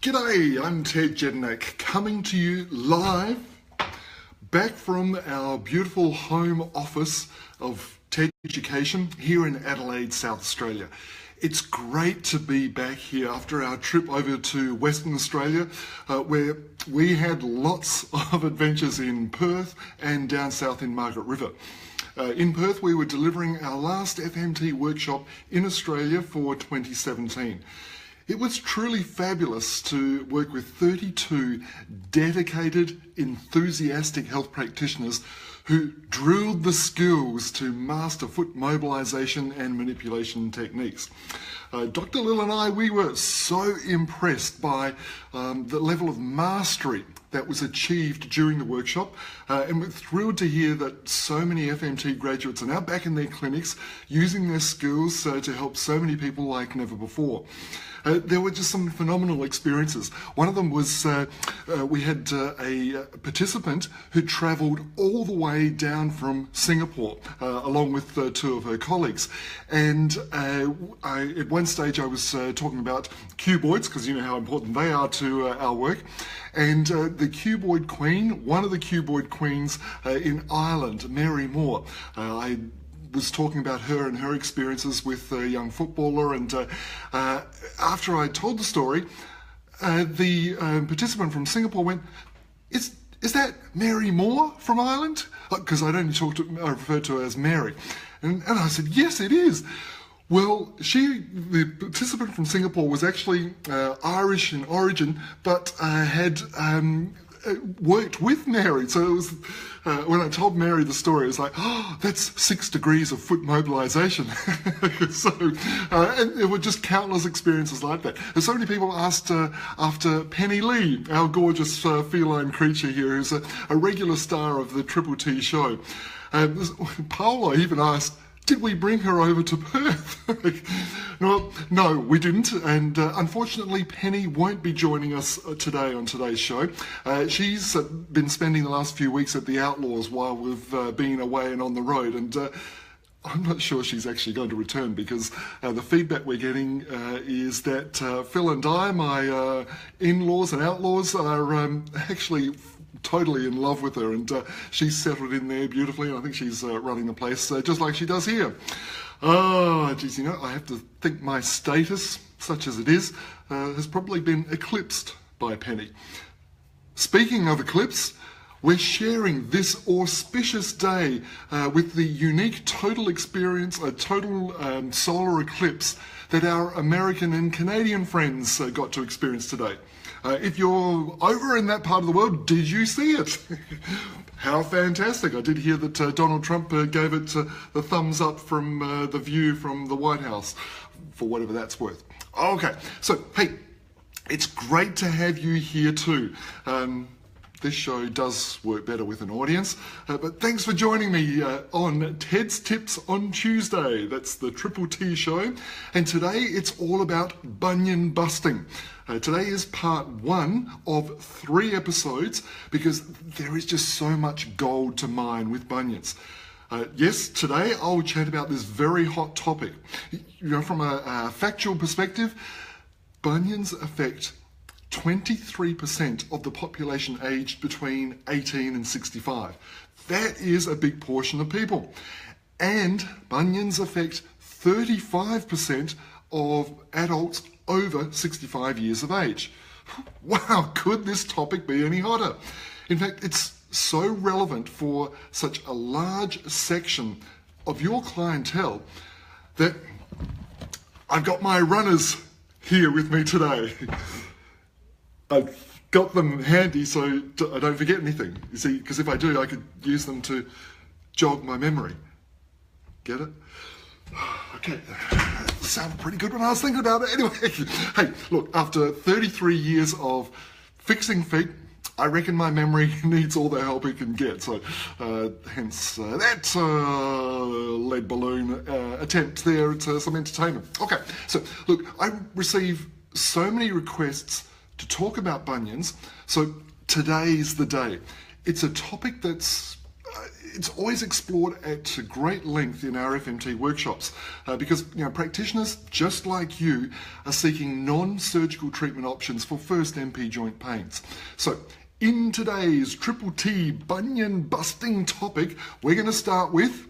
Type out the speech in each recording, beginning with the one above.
G'day, I'm Ted Jedynak, coming to you live back from our beautiful home office of TED Education here in Adelaide, South Australia. It's great to be back here after our trip over to Western Australia, where we had lots of adventures in Perth and down south in Margaret River. In Perth, we were delivering our last FMT workshop in Australia for 2017. It was truly fabulous to work with 32 dedicated, enthusiastic health practitioners who drilled the skills to master foot mobilization and manipulation techniques. Dr. Lil and I, we were so impressed by the level of mastery that was achieved during the workshop, and we're thrilled to hear that so many FMT graduates are now back in their clinics using their skills to help so many people like never before. There were just some phenomenal experiences. One of them was we had a participant who travelled all the way down from Singapore along with two of her colleagues. And at one stage I was talking about cuboids, because you know how important they are to our work. And the cuboid queen, one of the cuboid queens in Ireland, Mary Moore, I was talking about her and her experiences with a young footballer, and after I told the story, the participant from Singapore went, is that Mary Moore from Ireland? Because I'd only I referred to her as Mary. And I said, yes, it is. Well, the participant from Singapore was actually Irish in origin, but had worked with Mary. So it was, when I told Mary the story, it was like, oh, that's 6 degrees of foot mobilization. So, and there were just countless experiences like that. And so many people asked after Penny Lee, our gorgeous feline creature here, who's a regular star of the Triple T show. Paola even asked, did we bring her over to Perth? Well, no, we didn't. And unfortunately, Penny won't be joining us today on today's show. She's been spending the last few weeks at the Outlaws while we've been away and on the road. And I'm not sure she's actually going to return, because the feedback we're getting is that Phil and I, my in-laws and outlaws, are actually totally in love with her, and she's settled in there beautifully, and I think she's running the place just like she does here. Oh, geez, you know, I have to think my status, such as it is, has probably been eclipsed by Penny. Speaking of eclipse, we're sharing this auspicious day with the unique total experience, a total solar eclipse that our American and Canadian friends got to experience today. If you're over in that part of the world, did you see it? How fantastic. I did hear that Donald Trump gave it the thumbs up from the view from the White House, for whatever that's worth. Okay, so hey, it's great to have you here too. This show does work better with an audience, but thanks for joining me on Ted's Tips on Tuesday. That's the Triple T show, and today it's all about bunion busting. Today is part 1 of 3 episodes, because there is just so much gold to mine with bunions. Yes, today I'll chat about this very hot topic. You know, from a factual perspective, bunions affect 23% of the population aged between 18 and 65. That is a big portion of people. And bunions affect 35% of adults over 65 years of age. Wow, could this topic be any hotter? In fact, it's so relevant for such a large section of your clientele that I've got my runners here with me today. I've got them handy so I don't forget anything, you see, because if I do, I could use them to jog my memory. Get it? Okay, that sounded pretty good when I was thinking about it. Anyway, hey, look, after 33 years of fixing feet, I reckon my memory needs all the help it can get. So hence that lead balloon attempt there at some entertainment. Okay, so look, I receive so many requests to talk about bunions, so today's the day. It's a topic that's it's always explored at great length in our FMT workshops because practitioners just like you are seeking non-surgical treatment options for first MP joint pains. So in today's Triple T bunion busting topic, we're going to start with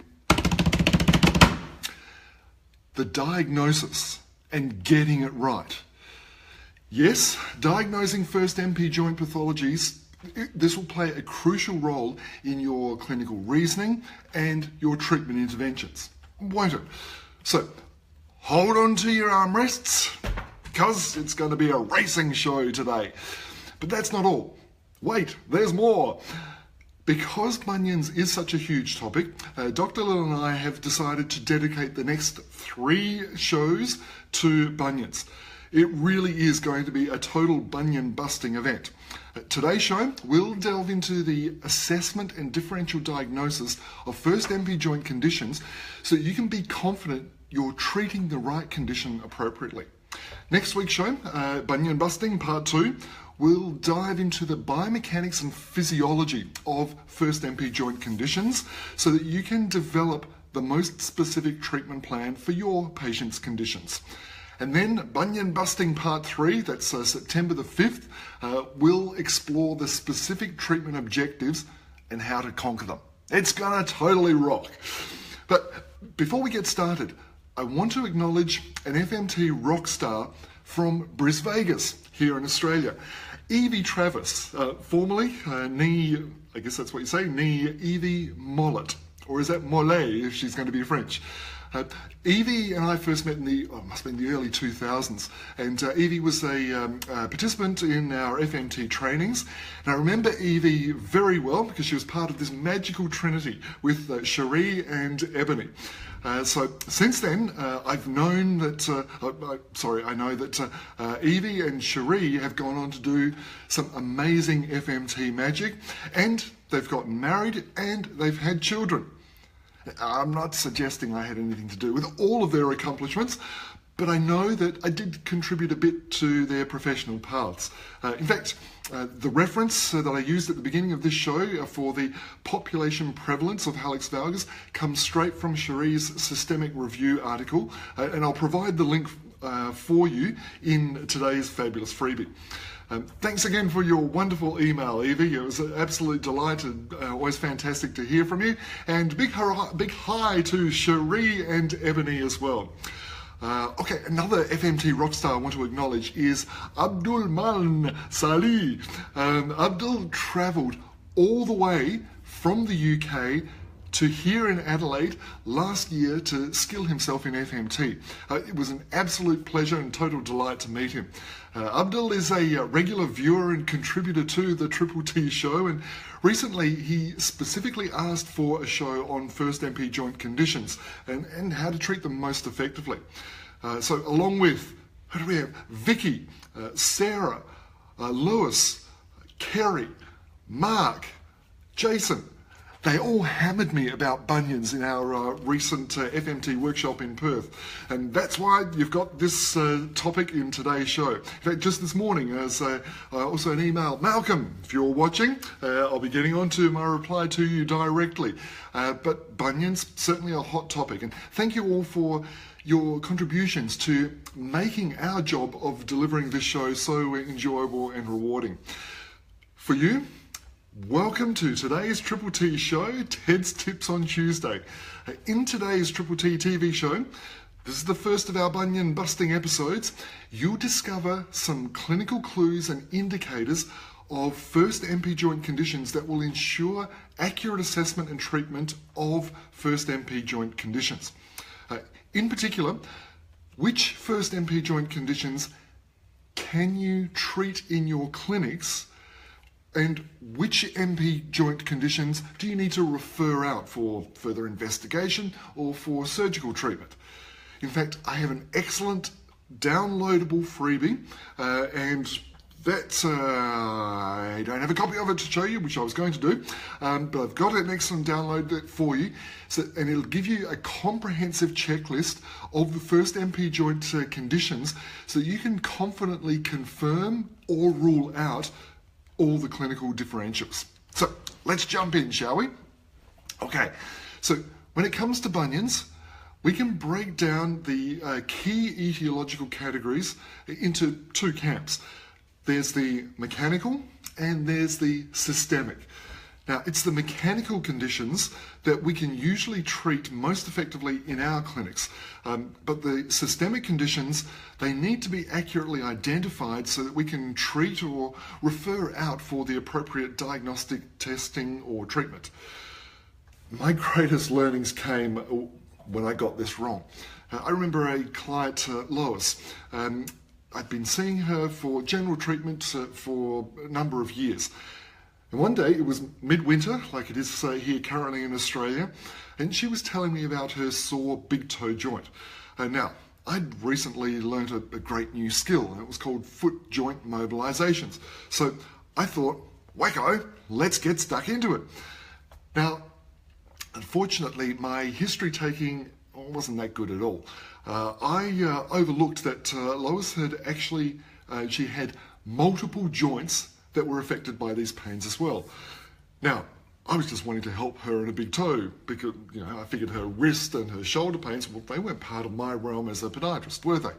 the diagnosis and getting it right. Yes, diagnosing first MP joint pathologies, this will play a crucial role in your clinical reasoning and your treatment interventions, won't it? So hold on to your armrests because it's going to be a racing show today. But that's not all. Wait, there's more. Because bunions is such a huge topic, Dr. Lil and I have decided to dedicate the next 3 shows to bunions. It really is going to be a total bunion busting event. Today's show, we'll delve into the assessment and differential diagnosis of first MP joint conditions so you can be confident you're treating the right condition appropriately. Next week's show, Bunion Busting Part 2, we'll dive into the biomechanics and physiology of first MP joint conditions so that you can develop the most specific treatment plan for your patient's conditions. And then Bunion Busting Part 3, that's September the 5th, we'll explore the specific treatment objectives and how to conquer them. It's gonna totally rock. But before we get started, I want to acknowledge an FMT rock star from Bris Vegas here in Australia. Evie Travis, formerly I guess that's what you say, Evie Mollet, or is that Mollet if she's going to be French? Evie and I first met in the early 2000s, and Evie was a participant in our FMT trainings, and I remember Evie very well because she was part of this magical trinity with Cherie and Ebony. So since then, I know that Evie and Cherie have gone on to do some amazing FMT magic, and they've gotten married and they've had children. I'm not suggesting I had anything to do with all of their accomplishments, but I know that I did contribute a bit to their professional paths. In fact, the reference that I used at the beginning of this show for the population prevalence of hallux valgus comes straight from Cherie's Systemic Review article, and I'll provide the link for you in today's fabulous freebie. Thanks again for your wonderful email, Evie. It was an absolute delight and always fantastic to hear from you. And big hi to Cherie and Ebony as well. Okay, another FMT rockstar I want to acknowledge is Abdul Maln Salih. Abdul travelled all the way from the UK to here in Adelaide last year to skill himself in FMT. It was an absolute pleasure and total delight to meet him. Abdul is a regular viewer and contributor to the Triple T show, and recently he specifically asked for a show on first MP joint conditions and how to treat them most effectively. So along with, who do we have? Vicky, Sarah, Lewis, Kerry, Mark, Jason. They all hammered me about bunions in our recent FMT workshop in Perth. And that's why you've got this topic in today's show. In fact, just this morning, as also an email, Malcolm, if you're watching, I'll be getting on to my reply to you directly. But bunions, certainly a hot topic. And thank you all for your contributions to making our job of delivering this show so enjoyable and rewarding. For you, welcome to today's Triple T show, Ted's Tips on Tuesday. In today's Triple T TV show, this is the first of our bunion busting episodes, you'll discover some clinical clues and indicators of first MP joint conditions that will ensure accurate assessment and treatment of first MP joint conditions. In particular, which first MP joint conditions can you treat in your clinics, and which MP joint conditions do you need to refer out for further investigation or for surgical treatment? In fact, I have an excellent downloadable freebie, and that's, I don't have a copy of it to show you, which I was going to do, but I've got an excellent download for you, and it'll give you a comprehensive checklist of the first MP joint conditions so that you can confidently confirm or rule out all the clinical differentials. So let's jump in, shall we? Okay, so when it comes to bunions, we can break down the key etiological categories into two camps. There's the mechanical and there's the systemic. Now, it's the mechanical conditions that we can usually treat most effectively in our clinics. But the systemic conditions, they need to be accurately identified so that we can treat or refer out for the appropriate diagnostic testing or treatment. My greatest learnings came when I got this wrong. I remember a client, Lois. I'd been seeing her for general treatment for a number of years. And one day, it was midwinter, like it is here currently in Australia, and she was telling me about her sore big toe joint. Now, I'd recently learnt a great new skill, and it was called foot joint mobilisations. So I thought, wacko, let's get stuck into it. Now, unfortunately, my history taking wasn't that good at all. I overlooked that Lois had actually, she had multiple joints that were affected by these pains as well. Now, I was just wanting to help her in a big toe because, I figured her wrist and her shoulder pains, well, they weren't part of my realm as a podiatrist, were they?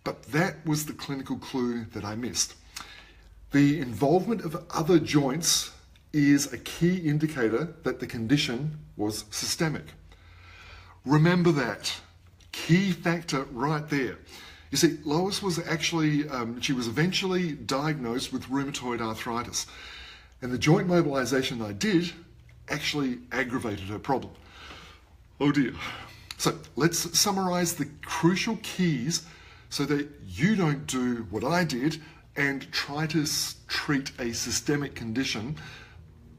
But that was the clinical clue that I missed. The involvement of other joints is a key indicator that the condition was systemic. Remember that key factor right there. You see, Lois was actually, she was eventually diagnosed with rheumatoid arthritis. And the joint mobilisation I did actually aggravated her problem. Oh dear. So let's summarise the crucial keys so that you don't do what I did and try to treat a systemic condition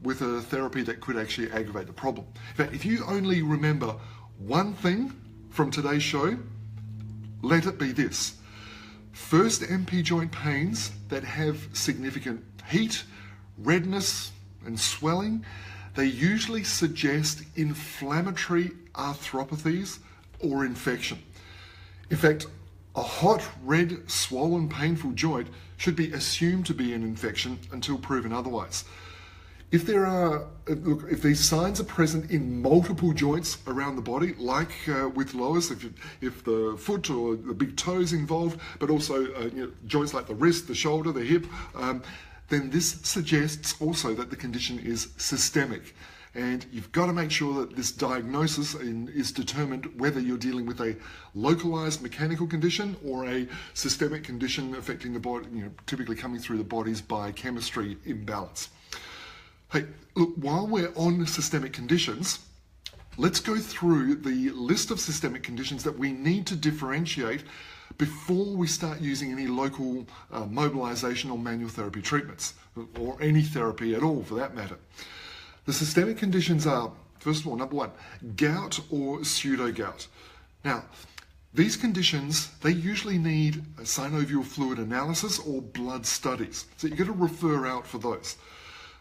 with a therapy that could actually aggravate the problem. In fact, if you only remember one thing from today's show, let it be this. First MP joint pains that have significant heat, redness and swelling, they usually suggest inflammatory arthropathies or infection. In fact, a hot, red, swollen, painful joint should be assumed to be an infection until proven otherwise. If if these signs are present in multiple joints around the body, like with Lois, if the foot or the big toe is involved, but also joints like the wrist, the shoulder, the hip, then this suggests also that the condition is systemic. And you've got to make sure that this diagnosis is determined whether you're dealing with a localized mechanical condition or a systemic condition affecting the body, typically coming through the body's biochemistry imbalance. Hey, look, while we're on systemic conditions, let's go through the list of systemic conditions that we need to differentiate before we start using any local mobilization or manual therapy treatments, or any therapy at all for that matter. The systemic conditions are, first of all, number one, gout or pseudo-gout. Now, these conditions, they usually need a synovial fluid analysis or blood studies. So you've got to refer out for those.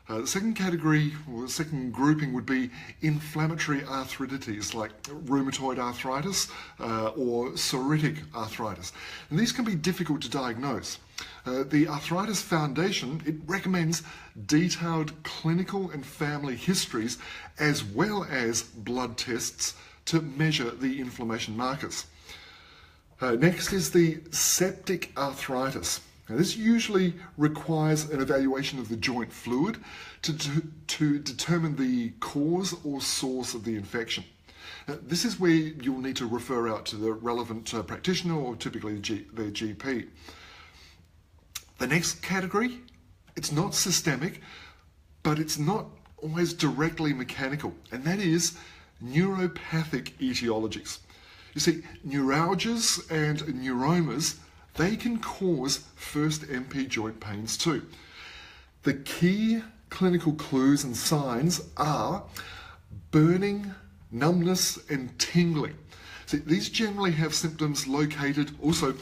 The second category, or the second grouping, would be inflammatory arthritides like rheumatoid arthritis or psoriatic arthritis. And these can be difficult to diagnose. The Arthritis Foundation, it recommends detailed clinical and family histories as well as blood tests to measure the inflammation markers. Next is the septic arthritis. Now, this usually requires an evaluation of the joint fluid to determine the cause or source of the infection. Now, this is where you'll need to refer out to the relevant practitioner or typically their GP. The next category, it's not systemic, but it's not always directly mechanical, and that is neuropathic etiologies. You see, neuralgias and neuromas, they can cause first MP joint pains too. The key clinical clues and signs are burning, numbness, and tingling. See, these generally have symptoms located also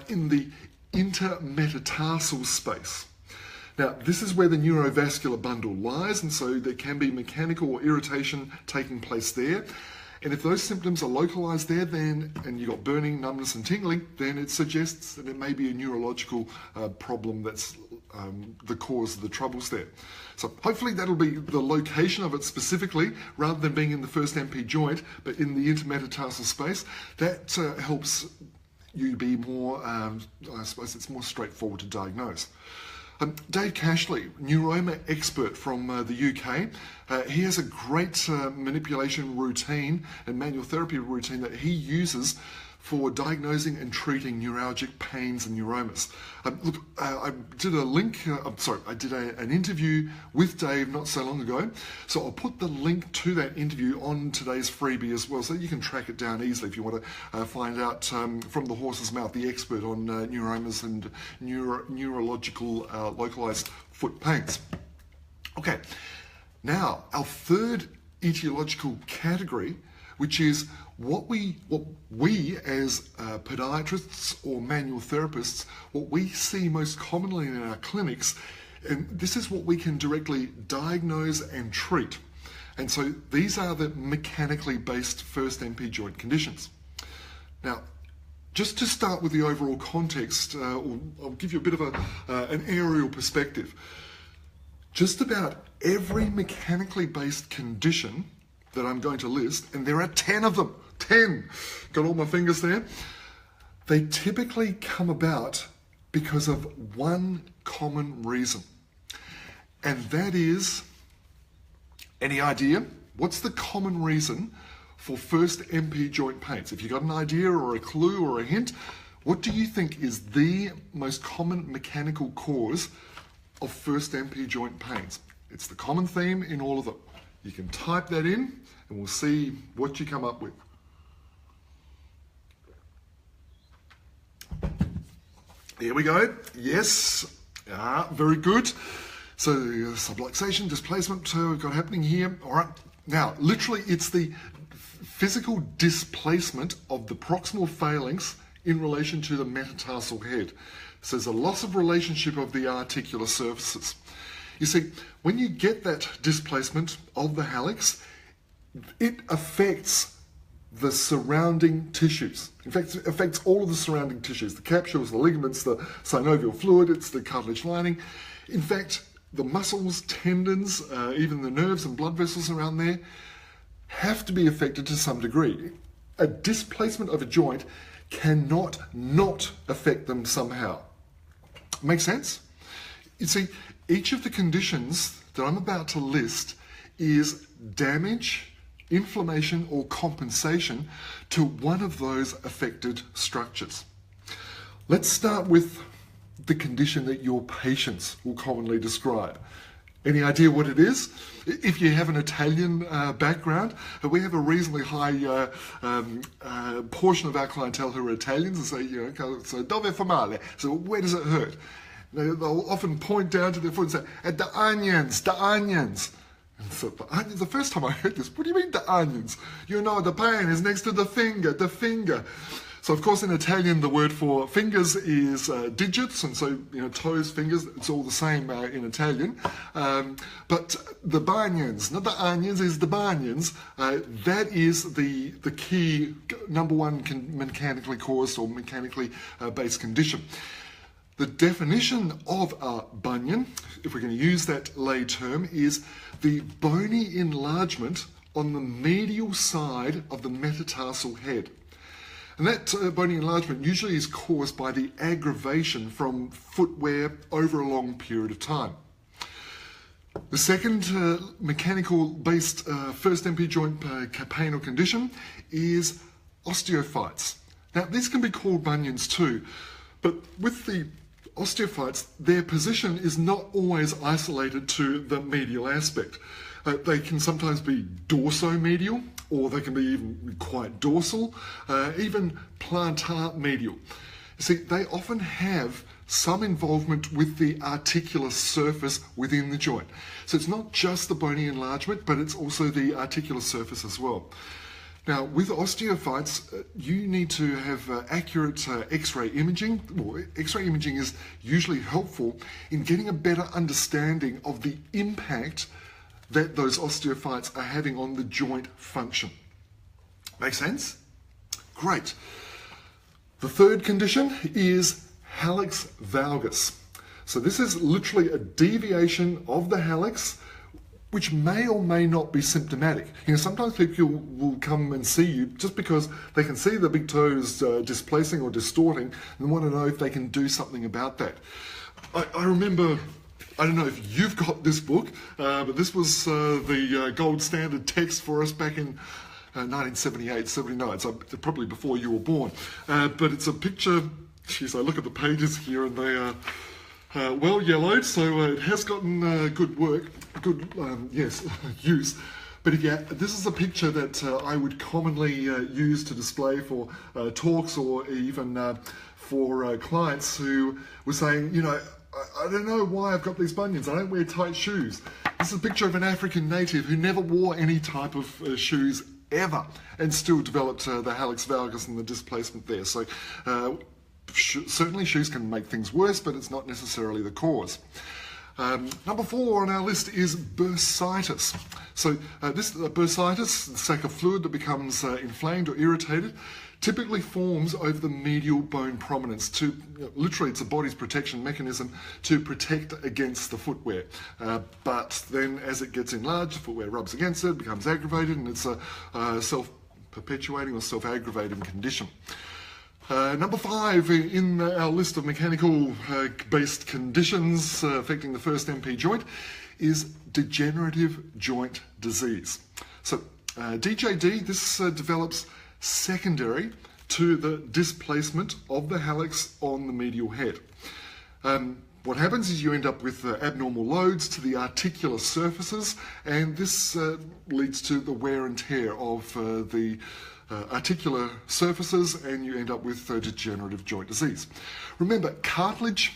in the intermetatarsal space. Now, this is where the neurovascular bundle lies, and so there can be mechanical or irritation taking place there. And if those symptoms are localized there, then, and you've got burning, numbness, and tingling, then it suggests that it may be a neurological problem that's the cause of the troubles there. So hopefully that'll be the location of it specifically, rather than being in the first MP joint, but in the intermetatarsal space. That helps you be more, I suppose it's more straightforward to diagnose. Dave Cashley, neuroma expert from the UK, he has a great manipulation routine and manual therapy routine that he uses for diagnosing and treating neuralgic pains and neuromas. Look, I did a link, I did an interview with Dave not so long ago, so I'll put the link to that interview on today's freebie as well, so you can track it down easily if you want to find out from the horse's mouth, the expert on neuromas and neurological localized foot pains. Okay, now our third etiological category, which is what we as podiatrists or manual therapists, what we see most commonly in our clinics, and this is what we can directly diagnose and treat. And so these are the mechanically based first MP joint conditions. Now, just to start with the overall context, I'll give you a bit of an aerial perspective. Just about every mechanically based condition that I'm going to list, and there are 10 of them, 10, got all my fingers there, they typically come about because of one common reason. And that is, any idea? What's the common reason for first MP joint pains? If you've got an idea or a clue or a hint, what do you think is the most common mechanical cause of first MP joint pains? It's the common theme in all of them. You can type that in and we'll see what you come up with. Here we go. Yes, very good. So subluxation, displacement, we've got happening here. All right. Now, literally, it's the physical displacement of the proximal phalanx in relation to the metatarsal head. So there's a loss of relationship of the articular surfaces. You see, when you get that displacement of the hallux, it affects the surrounding tissues. In fact, it affects all of the surrounding tissues, the capsules, the ligaments, the synovial fluid, it's the cartilage lining. In fact, the muscles, tendons, even the nerves and blood vessels around there have to be affected to some degree. A displacement of a joint cannot not affect them somehow. Make sense? You see, each of the conditions that I'm about to list is damage, inflammation, or compensation to one of those affected structures. Let's start with the condition that your patients will commonly describe. Any idea what it is? If you have an Italian background, we have a reasonably high portion of our clientele who are Italians and say, you know, so dove fa male? So where does it hurt? They'll often point down to their foot and say, at the onions, the onions. And so the first time I heard this, what do you mean the onions? You know, the pain is next to the finger, the finger. So of course in Italian the word for fingers is digits, and so you know toes, fingers, it's all the same in Italian. But the bunions, not the onions, is the bunions. That is the key number one mechanically caused or mechanically based condition. The definition of a bunion, if we're going to use that lay term, is the bony enlargement on the medial side of the metatarsal head. And that bony enlargement usually is caused by the aggravation from footwear over a long period of time. The second mechanical-based first MP joint pain or condition is osteophytes. Now, these can be called bunions too, but with the osteophytes, their position is not always isolated to the medial aspect. They can sometimes be dorsomedial, or they can be even quite dorsal, even plantar medial. You see, they often have some involvement with the articular surface within the joint. So it's not just the bony enlargement, but it's also the articular surface as well. Now, with osteophytes, you need to have accurate X-ray imaging. Well, X-ray imaging is usually helpful in getting a better understanding of the impact that those osteophytes are having on the joint function. Make sense? Great. The third condition is hallux valgus. So this is literally a deviation of the hallux, which may or may not be symptomatic. Sometimes people will come and see you just because they can see the big toes displacing or distorting and want to know if they can do something about that. I remember, I don't know if you've got this book, but this was the gold standard text for us back in 1978, 79, so probably before you were born. But it's a picture, geez, I look at the pages here and they are well yellowed, so it has gotten good use. But yeah, this is a picture that I would commonly use to display for talks or even for clients who were saying, I don't know why I've got these bunions. I don't wear tight shoes. This is a picture of an African native who never wore any type of shoes ever and still developed the hallux valgus and the displacement there. So certainly shoes can make things worse, but it's not necessarily the cause. Number 4 on our list is bursitis. So this bursitis, the sac of fluid that becomes inflamed or irritated, typically forms over the medial bone prominence to, literally it's the body's protection mechanism to protect against the footwear. But then as it gets enlarged, the footwear rubs against it, becomes aggravated, and it's a self-perpetuating or self-aggravating condition. Number 5 in our list of mechanical based conditions affecting the first MP joint is degenerative joint disease. So DJD, this develops secondary to the displacement of the hallux on the medial head. What happens is you end up with abnormal loads to the articular surfaces, and this leads to the wear and tear of the articular surfaces, and you end up with degenerative joint disease. Remember, cartilage,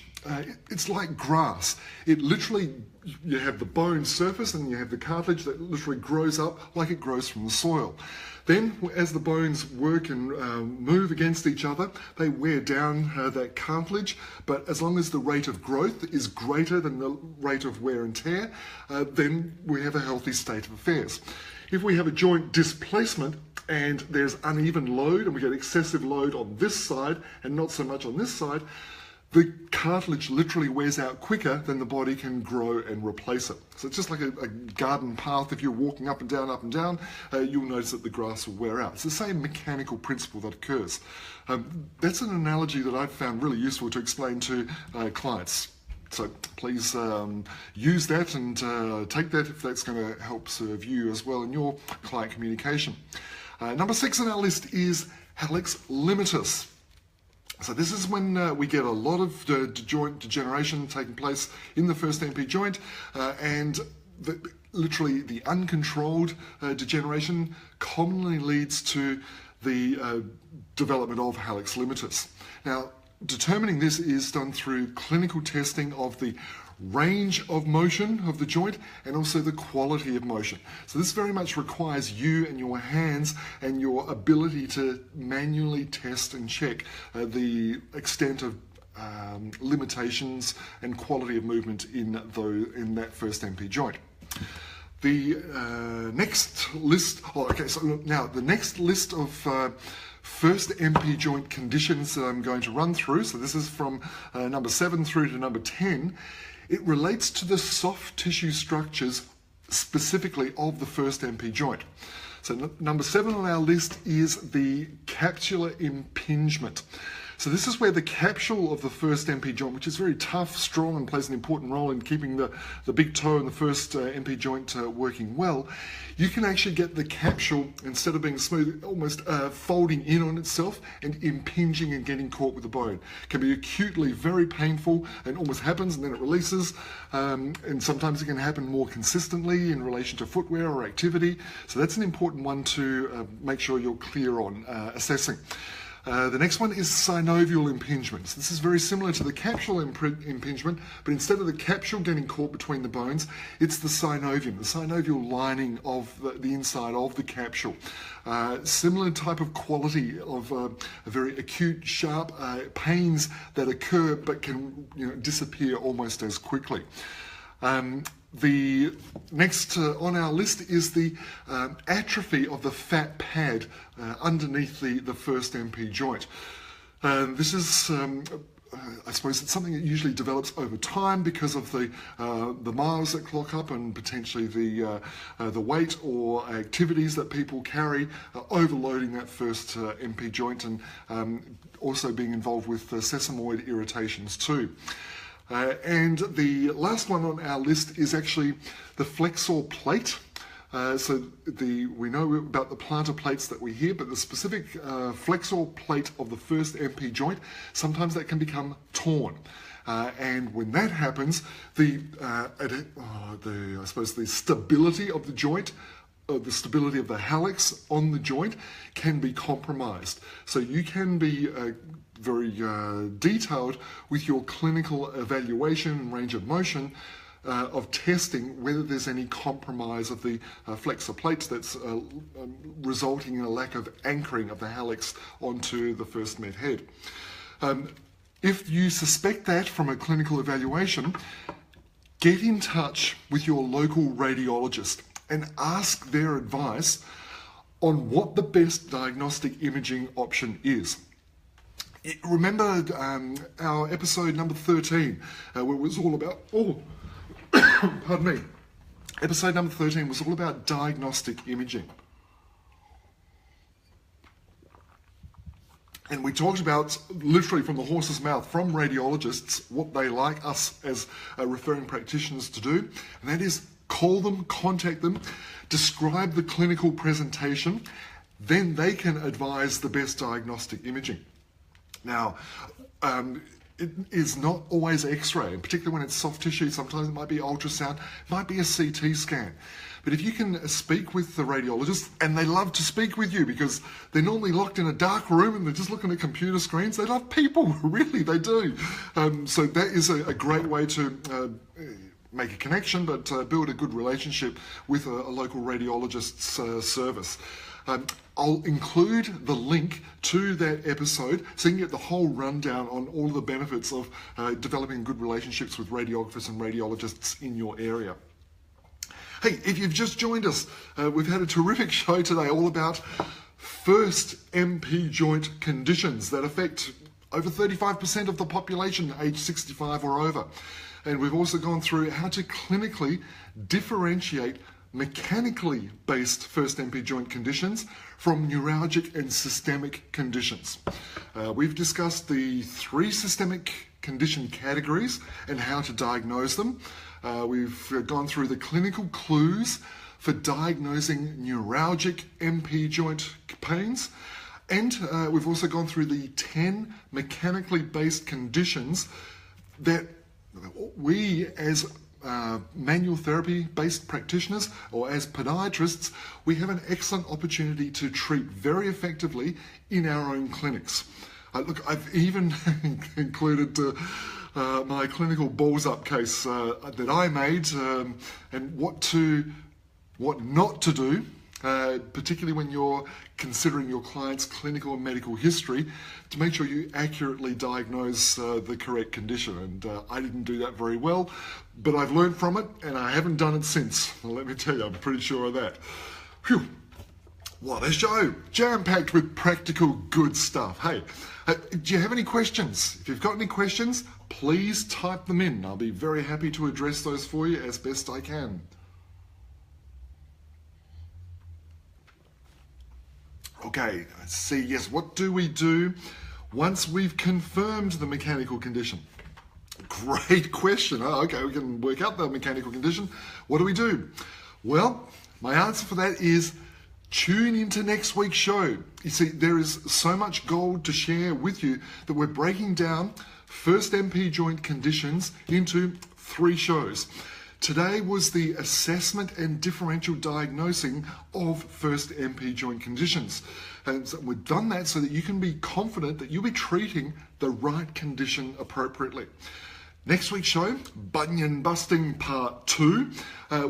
it's like grass. It literally, you have the bone surface and you have the cartilage that literally grows up like it grows from the soil. Then, as the bones work and move against each other, they wear down that cartilage, but as long as the rate of growth is greater than the rate of wear and tear, then we have a healthy state of affairs. If we have a joint displacement and there's uneven load and we get excessive load on this side and not so much on this side, the cartilage literally wears out quicker than the body can grow and replace it. So it's just like a garden path. If you're walking up and down, you'll notice that the grass will wear out. It's the same mechanical principle that occurs. That's an analogy that I've found really useful to explain to clients. So please use that and take that if that's going to help serve you as well in your client communication. Number 6 on our list is hallux limitus. So this is when we get a lot of joint degeneration taking place in the first MP joint, and literally the uncontrolled degeneration commonly leads to the development of hallux limitus. Now, determining this is done through clinical testing of the range of motion of the joint and also the quality of motion. So this very much requires you and your hands and your ability to manually test and check the extent of limitations and quality of movement in that first MP joint. The next list, the next list of first MP joint conditions that I'm going to run through, so this is from number 7 through to number 10, it relates to the soft tissue structures specifically of the first MP joint. So number 7 on our list is the capsular impingement. So this is where the capsule of the first MP joint, which is very tough, strong, and plays an important role in keeping the big toe in the first MP joint working well, you can actually get the capsule, instead of being smooth, almost folding in on itself and impinging and getting caught with the bone. It can be acutely very painful and almost happens and then it releases, and sometimes it can happen more consistently in relation to footwear or activity. So that's an important one to make sure you're clear on assessing. The next one is synovial impingements. This is very similar to the capsule impingement, but instead of the capsule getting caught between the bones, it's the synovial lining of the inside of the capsule. Similar type of quality of a very acute, sharp pains that occur but can disappear almost as quickly. The next on our list is the atrophy of the fat pad underneath the first MP joint. This is I suppose it's something that usually develops over time because of the miles that clock up and potentially the weight or activities that people carry, overloading that first MP joint, and also being involved with sesamoid irritations too. And the last one on our list is actually the flexor plate. So we know about the plantar plates that we hear, but the specific flexor plate of the first MP joint, sometimes that can become torn. And when that happens, I suppose the stability of the joint, the stability of the hallux on the joint can be compromised. So you can be very detailed with your clinical evaluation and range of motion of testing whether there's any compromise of the flexor plates that's resulting in a lack of anchoring of the hallux onto the first med head. If you suspect that from a clinical evaluation, get in touch with your local radiologist and ask their advice on what the best diagnostic imaging option is. Remember our episode number 13, where it was all about, pardon me, episode number 13 was all about diagnostic imaging. And we talked about, literally from the horse's mouth, from radiologists, what they like us as referring practitioners to do, and that is call them, contact them, describe the clinical presentation, then they can advise the best diagnostic imaging. Now, it is not always X-ray, and particularly when it's soft tissue, sometimes it might be ultrasound, it might be a CT scan. But if you can speak with the radiologist, and they love to speak with you because they're normally locked in a dark room and they're just looking at computer screens, they love people, really, they do. So that is a great way to make a connection, but build a good relationship with a local radiologist's service. I'll include the link to that episode so you can get the whole rundown on all the benefits of developing good relationships with radiographers and radiologists in your area. Hey, if you've just joined us, we've had a terrific show today all about first MP joint conditions that affect over 35% of the population aged 65 or over. And we've also gone through how to clinically differentiate mechanically based first MP joint conditions from neuralgic and systemic conditions. We've discussed the 3 systemic condition categories and how to diagnose them. We've gone through the clinical clues for diagnosing neuralgic MP joint pains. And we've also gone through the 10 mechanically based conditions that we as manual therapy based practitioners or as podiatrists, we have an excellent opportunity to treat very effectively in our own clinics. Look, I've even included my clinical balls up case that I made and what not to do, particularly when you're considering your client's clinical and medical history, to make sure you accurately diagnose the correct condition. And I didn't do that very well, but I've learned from it and I haven't done it since. Well, let me tell you, I'm pretty sure of that. Phew. What a show! Jam-packed with practical good stuff. Hey, do you have any questions? If you've got any questions, please type them in. I'll be very happy to address those for you as best I can. Okay, let's see, yes, what do we do once we've confirmed the mechanical condition? Great question. Oh, okay, we can work out the mechanical condition. What do we do? Well, my answer for that is tune into next week's show. You see, there is so much gold to share with you that we're breaking down first MP joint conditions into 3 shows. Today was the assessment and differential diagnosing of first MP joint conditions. And so we've done that so that you can be confident that you'll be treating the right condition appropriately. Next week's show, Bunion Busting Part 2,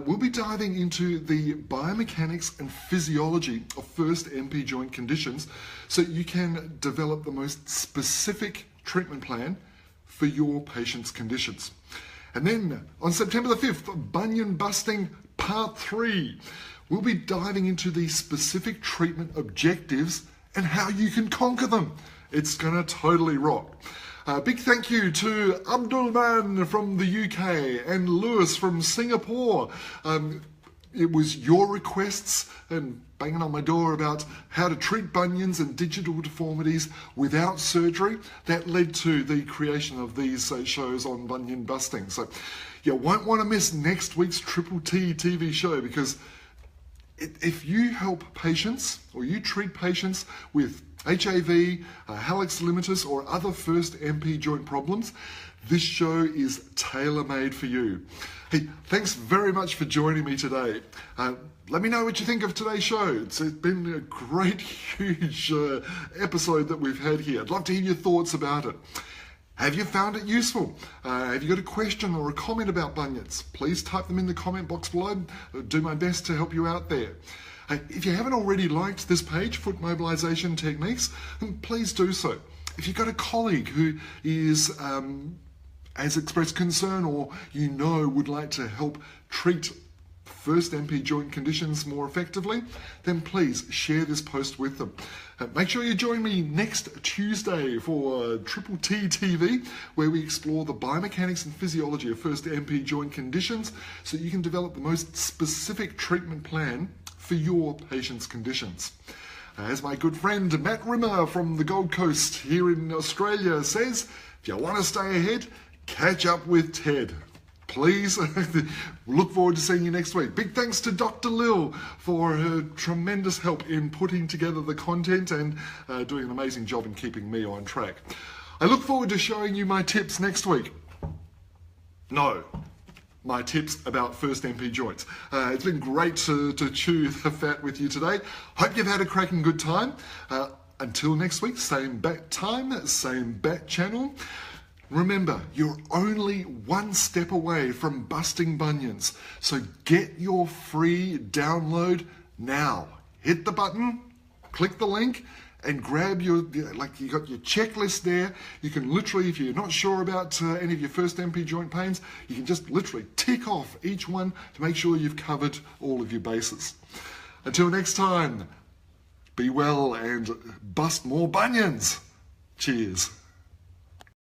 we'll be diving into the biomechanics and physiology of first MP joint conditions so you can develop the most specific treatment plan for your patient's conditions. And then on September the 5th, Bunion Busting Part 3, we'll be diving into the specific treatment objectives and how you can conquer them. It's going to totally rock. Big thank you to Abdulman from the UK and Lewis from Singapore. It was your requests and banging on my door about how to treat bunions and digital deformities without surgery that led to the creation of these shows on bunion busting. So you won't want to miss next week's Triple T TV show, because if you help patients or you treat patients with HAV, hallux limitus or other first MP joint problems, this show is tailor-made for you. Hey, thanks very much for joining me today. Let me know what you think of today's show. It's been a great, huge episode that we've had here. I'd love to hear your thoughts about it. Have you found it useful? Have you got a question or a comment about bunions? Please type them in the comment box below. I'll do my best to help you out there. If you haven't already liked this page, Foot Mobilisation Techniques, then please do so. If you've got a colleague who is has expressed concern or would like to help treat first MP joint conditions more effectively, then please share this post with them. Make sure you join me next Tuesday for Triple T TV, where we explore the biomechanics and physiology of first MP joint conditions so you can develop the most specific treatment plan for your patient's conditions. As my good friend Matt Rimmer from the Gold Coast here in Australia says, if you want to stay ahead, catch up with Ted. Please, look forward to seeing you next week. Big thanks to Dr. Lil for her tremendous help in putting together the content and doing an amazing job in keeping me on track. I look forward to showing you my tips next week. No, my tips about first MP joints. It's been great to chew the fat with you today. Hope you've had a cracking good time. Until next week, same bat time, same bat channel. Remember, you're only one step away from busting bunions. So get your free download now. Hit the button, click the link, and grab you got your checklist there. You can literally, if you're not sure about any of your first MP joint pains, you can just literally tick off each one to make sure you've covered all of your bases. Until next time, be well and bust more bunions. Cheers.